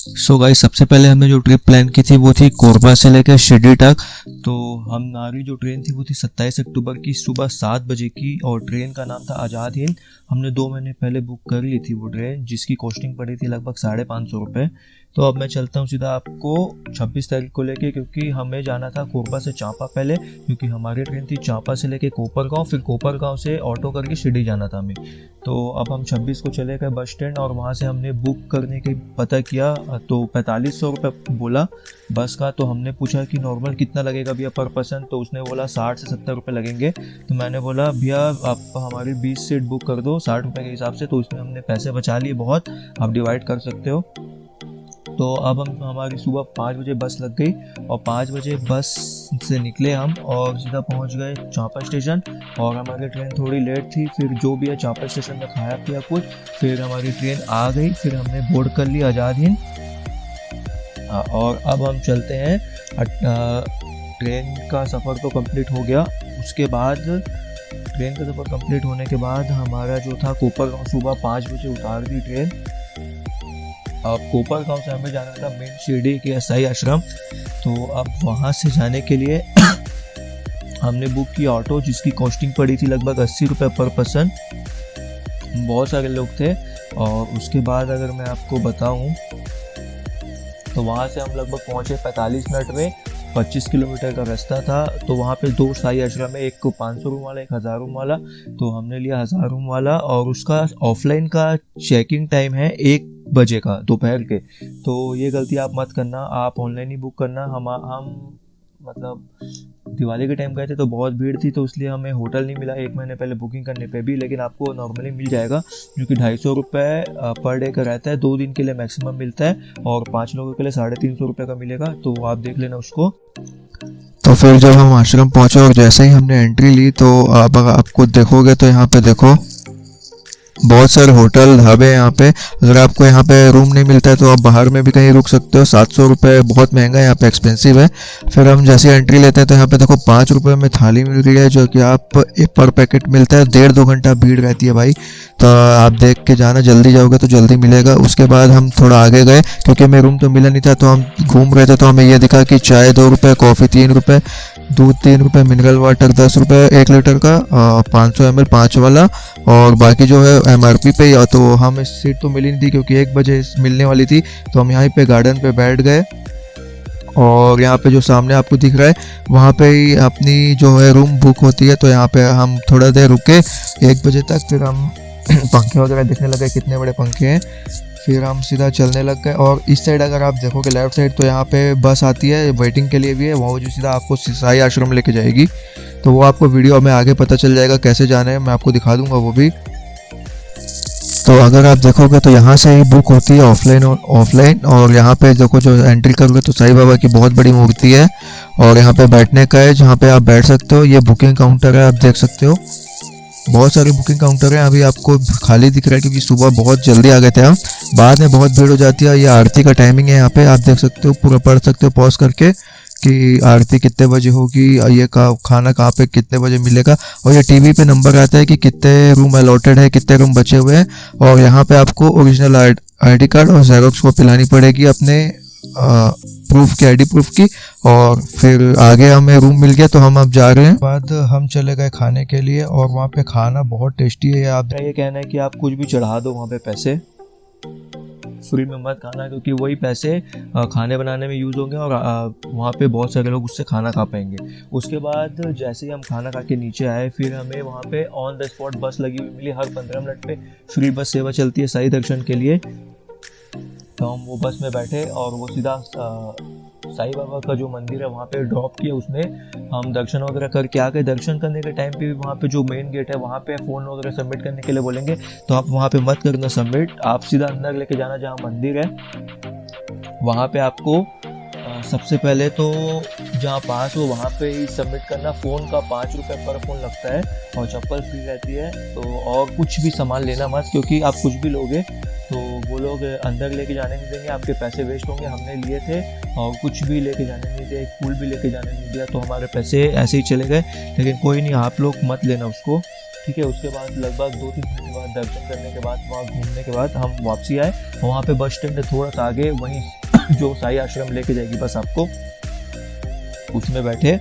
So guys, सबसे पहले हमने जो ट्रिप प्लान की थी वो थी कोरबा से लेकर शिरडी तक। तो हमारी जो ट्रेन थी वो थी 27 अक्टूबर की सुबह 7 बजे की, और ट्रेन का नाम था आज़ाद हिंद। हमने 2 महीने पहले बुक कर ली थी वो ट्रेन, जिसकी कॉस्टिंग पड़ी थी लगभग 550 रुपये। तो अब मैं चलता हूँ सीधा आपको 26 तारीख को लेके, क्योंकि हमें जाना था कोरबा से चांपा पहले, क्योंकि हमारी ट्रेन थी चांपा से लेके कोपरगांव, फिर कोपरगांव से ऑटो करके शिरडी जाना था हमें। तो अब हम 26 को चले गए बस स्टैंड, और वहाँ से हमने बुक करने की पता किया तो 4500 रुपये बोला बस का। तो हमने पूछा कि नॉर्मल कितना लगेगा भैया पर पर्सन, तो उसने बोला 60 से 70 रुपये लगेंगे। तो मैंने बोला भैया आप हमारी 20 सीट बुक कर दो 60 रुपये के हिसाब से। तो उसमें हमने पैसे बचा लिए बहुत, आप डिवाइड कर सकते हो। तो अब हमारी सुबह 5 बजे बस लग गई, और 5 बजे बस से निकले हम और सीधा पहुंच गए चांपा स्टेशन। और हमारी ट्रेन थोड़ी लेट थी, फिर जो भी है चांपा स्टेशन में खाया पिया कुछ, फिर हमारी ट्रेन आ गई, फिर हमने बोर्ड कर लिया आज़ाद हिंद। और अब हम चलते हैं। ट्रेन का सफ़र तो कंप्लीट हो गया। उसके बाद ट्रेन का सफ़र कंप्लीट होने के बाद हमारा जो था कोपरगांव, सुबह 5 बजे उतार दी ट्रेन। अब कोपरगांव से हमें जाना था मेन शिरडी के ईसाई आश्रम। तो अब वहाँ से जाने के लिए हमने बुक किया ऑटो, जिसकी कॉस्टिंग पड़ी थी लगभग 80 रुपये पर पर्सन। बहुत सारे लोग थे। और उसके बाद अगर मैं आपको बताऊं तो वहाँ से हम लगभग पहुँचे 45 मिनट में। 25 किलोमीटर का रास्ता था। तो वहाँ पे 2 ईसाई आश्रम है, एक को 500 रूम वाला, एक 1000 रूम वाला। तो हमने लिया 1000 रूम वाला, और उसका ऑफलाइन का चेकिंग टाइम है 1 बजे का दोपहर के। तो ये गलती आप मत करना, आप ऑनलाइन ही बुक करना। हम मतलब दिवाली के टाइम गए थे तो बहुत भीड़ थी, तो इसलिए हमें होटल नहीं मिला 1 महीने पहले बुकिंग करने पे भी। लेकिन आपको नॉर्मली मिल जाएगा, जो कि 250 रुपये पर डे का रहता है। 2 दिन के लिए मैक्सिमम मिलता है, और 5 लोगों के लिए 350 रुपये का मिलेगा। तो आप देख लेना उसको। तो फिर जब हम आश्रम पहुंचे और जैसे ही हमने एंट्री ली, तो आप अगर आपको देखोगे तो यहाँ पे देखो बहुत सारे होटल ढाबे हैं यहाँ पे। अगर आपको यहाँ पे रूम नहीं मिलता है तो आप बाहर में भी कहीं रुक सकते हो। 700 रुपये बहुत महंगा है यहाँ पे, एक्सपेंसिव है। फिर हम जैसे एंट्री लेते हैं तो यहाँ पे देखो 5 रुपये में थाली मिल रही है, जो कि आप पर पैकेट मिलता है। 1.5-2 घंटा भीड़ रहती है भाई, तो आप देख के जाना, जल्दी जाओगे तो जल्दी मिलेगा। उसके बाद हम थोड़ा आगे गए, क्योंकि हमें रूम तो मिला नहीं था, तो हम घूम रहे थे। तो हमें ये दिखा कि चाय 2 रुपये, कॉफ़ी 3 रुपये, दूध 3 रुपये, मिनरल वाटर 10 रुपये 1 लीटर का, 500 ml 5 वाला, और बाकी जो है MRP पे ही। तो हमें सीट तो मिली नहीं थी, क्योंकि 1 बजे मिलने वाली थी। तो हम यहाँ पे गार्डन पे बैठ गए, और यहाँ पे जो सामने आपको दिख रहा है वहाँ पे ही अपनी जो है रूम बुक होती है। तो यहाँ पे हम थोड़ा देर रुके 1 बजे तक। फिर हम पंखे वगैरह देखने लगे, कितने बड़े पंखे हैं। फिर हम सीधा चलने लग गए। और इस साइड अगर आप देखोगे लेफ्ट साइड, तो यहाँ पे बस आती है, वेटिंग के लिए भी है। वो जो सीधा आपको ईसाई आश्रम लेके जाएगी। तो वो आपको वीडियो में आगे पता चल जाएगा कैसे जाना है, मैं आपको दिखा दूंगा वो भी। तो अगर आप देखोगे तो यहाँ से ही बुक होती है ऑफलाइन। और यहाँ पे देखो, जो एंट्री करोगे तो साईं बाबा की बहुत बड़ी मूर्ति है, और यहाँ पे बैठने का है जहाँ पे आप बैठ सकते हो। ये बुकिंग काउंटर है, आप देख सकते हो। बहुत सारे बुकिंग काउंटर हैं। अभी आपको खाली दिख रहा है क्योंकि सुबह बहुत जल्दी आ गए थे हम। बाद में बहुत भीड़ हो जाती है। ये आरती का टाइमिंग है, यहाँ पे आप देख सकते हो, पूरा पढ़ सकते हो पॉज करके कि आरती कितने बजे होगी, ये खाना कहाँ पे कितने बजे मिलेगा। और ये टीवी पे नंबर आता है कि कितने रूम अलॉटेड है, कितने रूम बचे हुए हैं। और यहाँ पे आपको ओरिजिनल आईडी कार्ड और जेरोक्स कॉपी लानी पड़ेगी अपने प्रूफ की, आईडी प्रूफ की। और फिर आगे हमें रूम मिल गया, तो हम अब जा रहे हैं। बाद हम चले गए खाने के लिए, और वहाँ पे खाना बहुत टेस्टी है। आप मेरा ये कहना है कि आप कुछ भी चढ़ा दो वहाँ पे, पैसे फ्री में मत खाना, क्योंकि वही पैसे खाने बनाने में यूज़ होंगे, और वहाँ पे बहुत सारे लोग उससे खाना खा पाएंगे। उसके बाद जैसे ही हम खाना खा के नीचे आए, फिर हमें वहाँ पे ऑन द स्पॉट बस लगी हुई मिली। हर 15 मिनट पे फ्री बस सेवा चलती है साई दर्शन के लिए। तो हम वो बस में बैठे, और वो सीधा साईं बाबा का जो मंदिर है वहाँ पे ड्रॉप किया उसने। हम दर्शन वगैरह करके आ गए। दर्शन करने के टाइम पे भी वहाँ पे जो मेन गेट है वहाँ पे फ़ोन वगैरह सबमिट करने के लिए बोलेंगे, तो आप वहाँ पे मत करना सबमिट। आप सीधा अंदर लेके जाना जहाँ मंदिर है। वहाँ पे आपको सबसे पहले तो जहाँ पास हो वहाँ पे ही सबमिट करना। फ़ोन का 5 रुपये पर फ़ोन लगता है, और चप्पल फ्री रहती है। तो और कुछ भी सामान लेना मत, क्योंकि आप कुछ भी लोगे तो वो लोग अंदर लेके जाने नहीं देंगे, आपके पैसे वेस्ट होंगे। हमने लिए थे और कुछ भी लेके जाने नहीं दिया, एक फूल भी लेके जाने नहीं दिया, तो हमारे पैसे ऐसे ही चले गए। लेकिन कोई नहीं, आप लोग मत लेना उसको। ठीक है। उसके बाद लगभग 2-3 मिनट के बाद दर्शन करने के बाद, वहाँ घूमने के बाद हम वापसी आए। वहाँ पे बस स्टैंड है थोड़ा सा आगे, वहीं जो साई आश्रम लेके जाएगी बस आपको, उसमें बैठे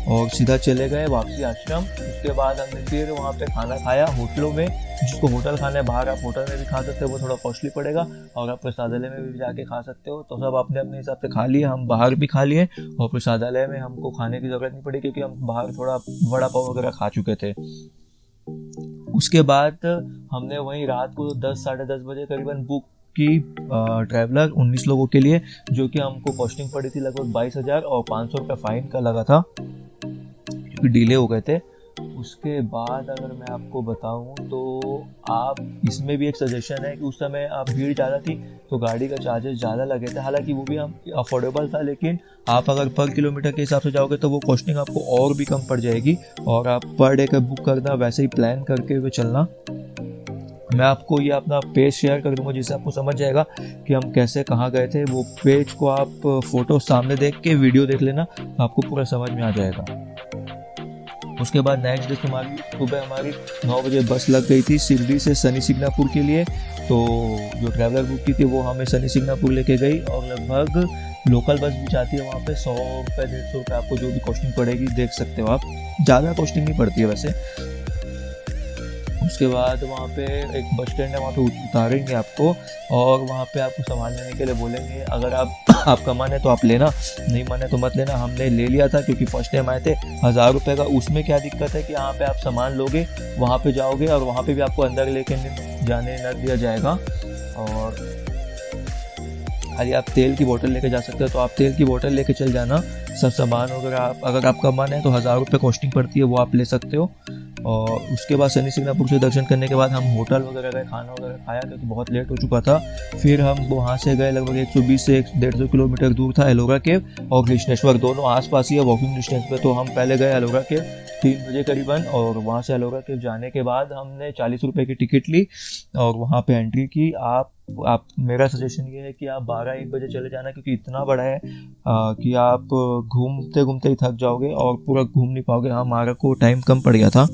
और सीधा चले गए वापसी आश्रम। उसके बाद हमने फिर वहाँ पे खाना खाया होटलों में। जिसको होटल खाना है बाहर आप होटल में भी खा सकते हो, वो थोड़ा कॉस्टली पड़ेगा, और आप प्रसादालय में भी जाके खा सकते हो। तो सब अपने अपने हिसाब से खा लिए, हम बाहर भी खा लिए, और प्रसादालय में हमको खाने की ज़रूरत नहीं पड़ी क्योंकि हम बाहर थोड़ा वड़ा पाव वगैरह खा चुके थे। उसके बाद हमने वहीं रात को 10 साढ़े 10 बजे करीबन बुक की ट्रैवलर 19 लोगों के लिए, जो कि हमको कॉस्टिंग पड़ी थी लगभग 22,000 और 500 रुपये फ़ाइन का लगा था क्योंकि डिले हो गए थे। उसके बाद अगर मैं आपको बताऊं तो आप इसमें भी एक सजेशन है कि उस समय आप भीड़ ज़्यादा थी तो गाड़ी का चार्जेस ज़्यादा लगे थे, हालांकि वो भी हम अफोर्डेबल था, लेकिन आप अगर पर किलोमीटर के हिसाब से जाओगे तो वो कॉस्टिंग आपको और भी कम पड़ जाएगी, और आप पर डे का बुक करना, वैसे ही प्लान करके हुए चलना। मैं आपको ये अपना पेज शेयर कर दूंगा जिससे आपको समझ जाएगा कि हम कैसे कहाँ गए थे। वो पेज को आप फोटो सामने देख के वीडियो देख लेना, आपको पूरा समझ में आ जाएगा। उसके बाद नेक्स्ट डे सुबह हमारी 9 बजे बस लग गई थी शिरडी से शनि सिंगनापुर के लिए। तो जो ट्रैवलर बुक की थी वो हमें शनि सिंगनापुर लेके गई, और लगभग लोकल बस भी जाती है वहाँ पे 100 रुपये 150 रुपये आपको जो भी कॉस्टिंग पड़ेगी देख सकते हो आप, ज़्यादा कॉस्टिंग नहीं पड़ती है वैसे। उसके बाद वहाँ पे एक बस स्टैंड है, वहाँ पे उतारेंगे आपको और वहाँ पे आपको सामान लेने के लिए बोलेंगे। अगर आपका मन है तो आप लेना, नहीं मन है तो मत लेना। हमने ले लिया था क्योंकि फर्स्ट टाइम आए थे। 1000 रुपये का। उसमें क्या दिक्कत है कि यहाँ पे आप सामान लोगे, वहाँ पे जाओगे और वहाँ पे भी आपको अंदर लेके जाने न दिया जाएगा, और खाली आप तेल की बोतल लेके जा सकते हो। तो आप तेल की बोतल लेके चल जाना, सब सामान वगैरह अगर आपका मन है तो 1000 रुपये कॉस्टिंग पड़ती है, वो आप ले सकते हो। और उसके बाद शनि सिंगनापुर से दर्शन करने के बाद हम होटल वगैरह गए, खाना वगैरह खाया क्योंकि बहुत लेट हो चुका था। फिर हम वहाँ से गए, लगभग 120 से 150 किलोमीटर दूर था एलोरा केव और कृष्णेश्वर, दोनों आसपास ही है वॉकिंग डिस्टेंस पे। तो हम पहले गए एलोरा केव 3 बजे करीबन, और वहाँ से एलोरा केव जाने के बाद हमने 40 रुपये की टिकट ली और वहाँ पे एंट्री की। आप मेरा सजेशन ये है कि आप 12-1 बजे चले जाना, क्योंकि इतना बड़ा है कि आप घूमते घूमते ही थक जाओगे और पूरा घूम नहीं पाओगे। हमारा को टाइम कम पड़ गया था।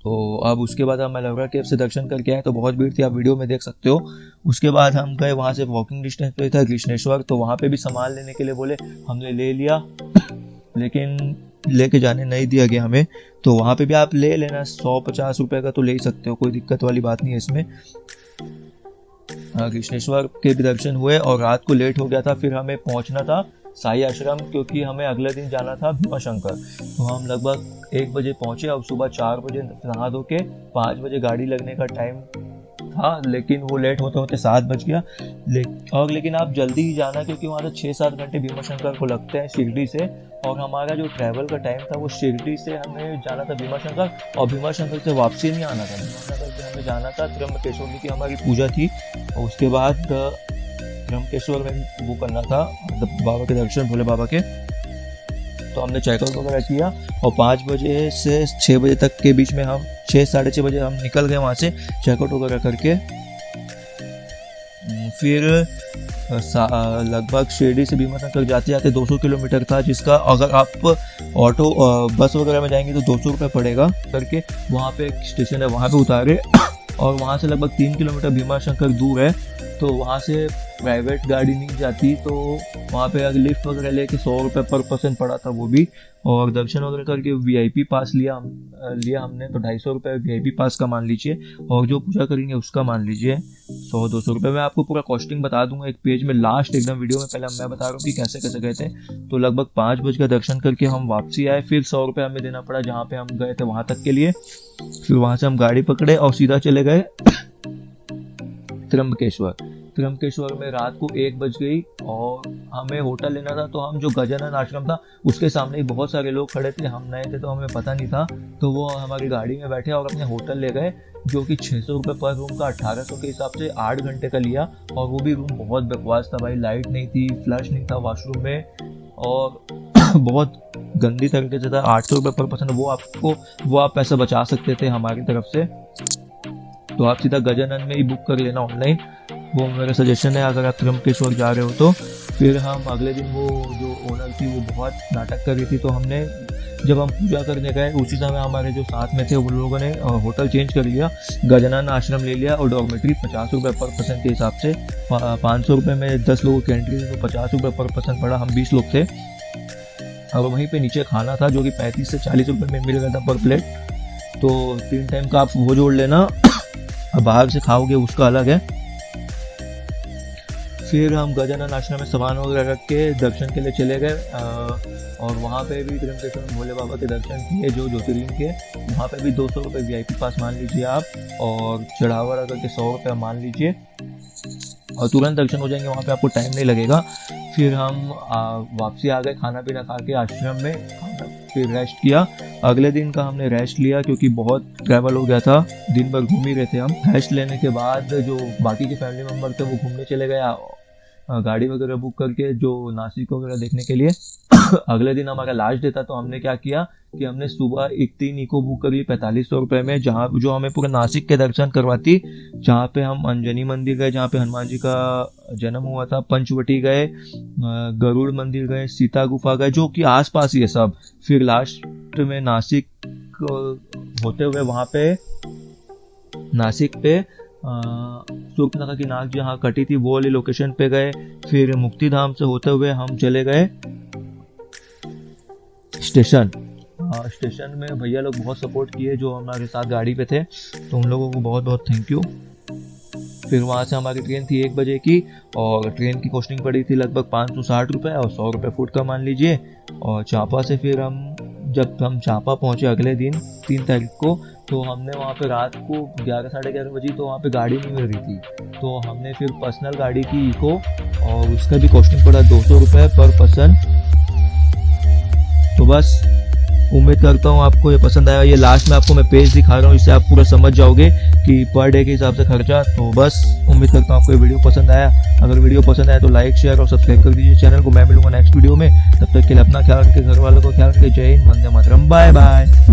तो अब उसके बाद हम एलोरा केव से दर्शन करके आए, तो बहुत भीड़ थी, आप वीडियो में देख सकते हो। उसके बाद हम गए, वहाँ से वॉकिंग डिस्टेंस पे था कृष्णेश्वर, तो वहाँ पे भी सामान लेने के लिए बोले, हमने ले लिया लेकिन लेके जाने नहीं दिया गया हमें। तो वहाँ पे भी आप ले लेना, 100-50 रुपये का तो ले ही सकते हो, कोई दिक्कत वाली बात नहीं है इसमें। कृष्णेश्वर के भी दर्शन हुए और रात को लेट हो गया था। फिर हमें पहुंचना था साई आश्रम, क्योंकि हमें अगले दिन जाना था भीमाशंकर। तो हम लगभग 1 बजे पहुंचे और सुबह 4 बजे नहा धो के 5 बजे गाड़ी लगने का टाइम था, लेकिन वो लेट होते होते 7 बज गया। लेकिन आप जल्दी ही जाना, क्योंकि वहाँ से 6-7 घंटे भीमाशंकर को लगते हैं शिरडी से, और हमारा जो ट्रैवल का टाइम था वो शिरडी से हमें जाना था भीमाशंकर, और भीमाशंकर से वापसी नहीं आना था। भीमाशंकर से हमें जाना था त्र्यंबकेश्वर की हमारी पूजा थी, और उसके बाद त्र्यंबकेश्वर में वो करना था बाबा के दर्शन, भोले बाबा के। तो हमने चेकआउट वगैरह किया और 5 बजे से 6 बजे तक के बीच में हम 6-साढ़े 6 बजे हम निकल गए वहाँ से चेकआउट वगैरह करके। फिर लगभग शिरडी से भीमाशंकर जाते जाते 200 किलोमीटर था, जिसका अगर आप ऑटो बस वगैरह में जाएंगे तो 200 रुपये पड़ेगा करके। वहाँ पे एक स्टेशन है, वहाँ पे उतारे और वहाँ से लगभग 3 किलोमीटर भीमाशंकर दूर है, तो वहाँ से प्राइवेट गाड़ी नहीं जाती, तो वहाँ पे अगर लिफ्ट वगैरह लेके 100 रुपये पर पर्सन पड़ा था वो भी। और दर्शन वगैरह करके VIP पास लिया हमने, तो 250 रुपये VIP पास का मान लीजिए, और जो पूजा करेंगे उसका मान लीजिए 100-200 रुपये। मैं आपको पूरा कॉस्टिंग बता दूंगा एक पेज में, लास्ट एकदम वीडियो में। पहले मैं बता रहा हूँ कि कैसे कैसे गए थे। तो लगभग 5 बजे का दर्शन करके हम वापसी आए, फिर 100 रुपये हमें देना पड़ा जहाँ पे हम गए थे वहाँ तक के लिए। फिर वहाँ से हम गाड़ी पकड़े और सीधा चले गए त्र्यंबकेश्वर में रात को 1 बज गई और हमें होटल लेना था। तो हम जो गजानन आश्रम था उसके सामने ही बहुत सारे लोग खड़े थे, हम नए थे तो हमें पता नहीं था, तो वो हमारी गाड़ी में बैठे और अपने होटल ले गए, जो कि 600 रुपये पर रूम का 1800 के हिसाब से 8 घंटे का लिया। और वो भी रूम बहुत बकवास था भाई, लाइट नहीं थी, फ्लश नहीं था वॉशरूम में, और बहुत गंदी तरीके से था। 800 रुपये पर पर्सन, वो आप पैसा बचा सकते थे हमारी तरफ से। तो आप सीधा गजानन में ही बुक कर लेना ऑनलाइन, वो मेरा सजेशन है अगर आप त्र्यंबकेश्वर जा रहे हो तो। फिर हम अगले दिन, वो जो ओनर थी वो बहुत नाटक कर रही थी, तो हमने जब हम पूजा करने गए उसी समय हमारे जो साथ में थे उन लोगों ने होटल चेंज कर लिया, गजानन आश्रम ले लिया और डॉर्मेट्री 50 रुपये पर पर्सन के हिसाब से 500 रुपये में 10 लोगों की एंट्री थी, तो 50 रुपये पर पर्सन पड़ा, हम 20 लोग थे। और वहीं पे नीचे खाना था जो कि 35 से 40 रुपये में मिल गया था पर प्लेट। तो 3 टाइम का आप वो जोड़ लेना, बाहर से खाओगे उसका अलग है। फिर हम गजानन आश्रम में सामान वगैरह रख के दर्शन के लिए चले गए और वहाँ पे भी त्र्यंबकेश्वर में भोले बाबा के दर्शन किए जो ज्योतिर्लिंग के। वहाँ पे भी 200 रुपये VIP पास मान लीजिए आप, और चढ़ावा रख के 100 रुपये मान लीजिए, और तुरंत दर्शन हो जाएंगे, वहाँ पे आपको टाइम नहीं लगेगा। फिर हम वापसी आ गए खाना पीना खा के आश्रम में, फिर रेस्ट किया। अगले दिन का हमने रेस्ट लिया क्योंकि बहुत ट्रैवल हो गया था, दिन भर घूम ही रहे थे हम। रेस्ट लेने के बाद जो बाकी के फैमिली मेम्बर थे वो घूमने चले गए गाड़ी वगैरह बुक करके जो नासिक वगैरह देखने के लिए। अगले दिन हमारा लास्ट डे था, तो हमने क्या किया कि हमने सुबह एक 3 इको बुक कर ली 4500 रुपये में, जहाँ जो हमें पूरे नासिक के दर्शन करवाती, जहाँ पे हम अंजनी मंदिर गए जहाँ पे हनुमान जी का जन्म हुआ था, पंचवटी गए, गरुड़ मंदिर गए, सीता गुफा गए जो कि आसपास ही है सब। फिर लास्ट में नासिक होते हुए वहाँ पे नासिक पे सूर्पनखा की नाक जहाँ कटी थी वो वाली लोकेशन पे गए। फिर मुक्तिधाम से होते हुए हम चले गए स्टेशन। स्टेशन में भैया लोग बहुत सपोर्ट किए जो हमारे साथ गाड़ी पे थे, तो उन लोगों को बहुत बहुत थैंक यू। फिर वहाँ से हमारी ट्रेन थी 1 बजे की, और ट्रेन की कॉस्टिंग पड़ी थी लगभग 560 रुपये और 100 रुपये फुट का मान लीजिए। और चांपा से फिर जब हम चांपा पहुँचे अगले दिन 3 तारीख को, तो हमने वहाँ पे रात को 11 साढ़े 11 बजे, तो वहाँ पे गाड़ी नहीं मिल रही थी, तो हमने फिर पर्सनल गाड़ी की इको, और उसका भी कॉस्टिंग पड़ा 200 रुपये पर पर्सन। तो बस उम्मीद करता हूँ आपको ये पसंद आया। ये लास्ट में आपको मैं पेज दिखा रहा हूँ, इससे आप पूरा समझ जाओगे कि पर डे के हिसाब से खर्चा। तो बस उम्मीद करता हूँ आपको ये वीडियो पसंद आया। अगर वीडियो पसंद आया तो लाइक शेयर और सब्सक्राइब कर दीजिए चैनल को। मैं मिलूंगा नेक्स्ट वीडियो में, तब तक के लिए अपना ख्याल रखिए, घर वालों को ख्याल रखिए। जय हिंद, वंदे मातरम, बाय बाय।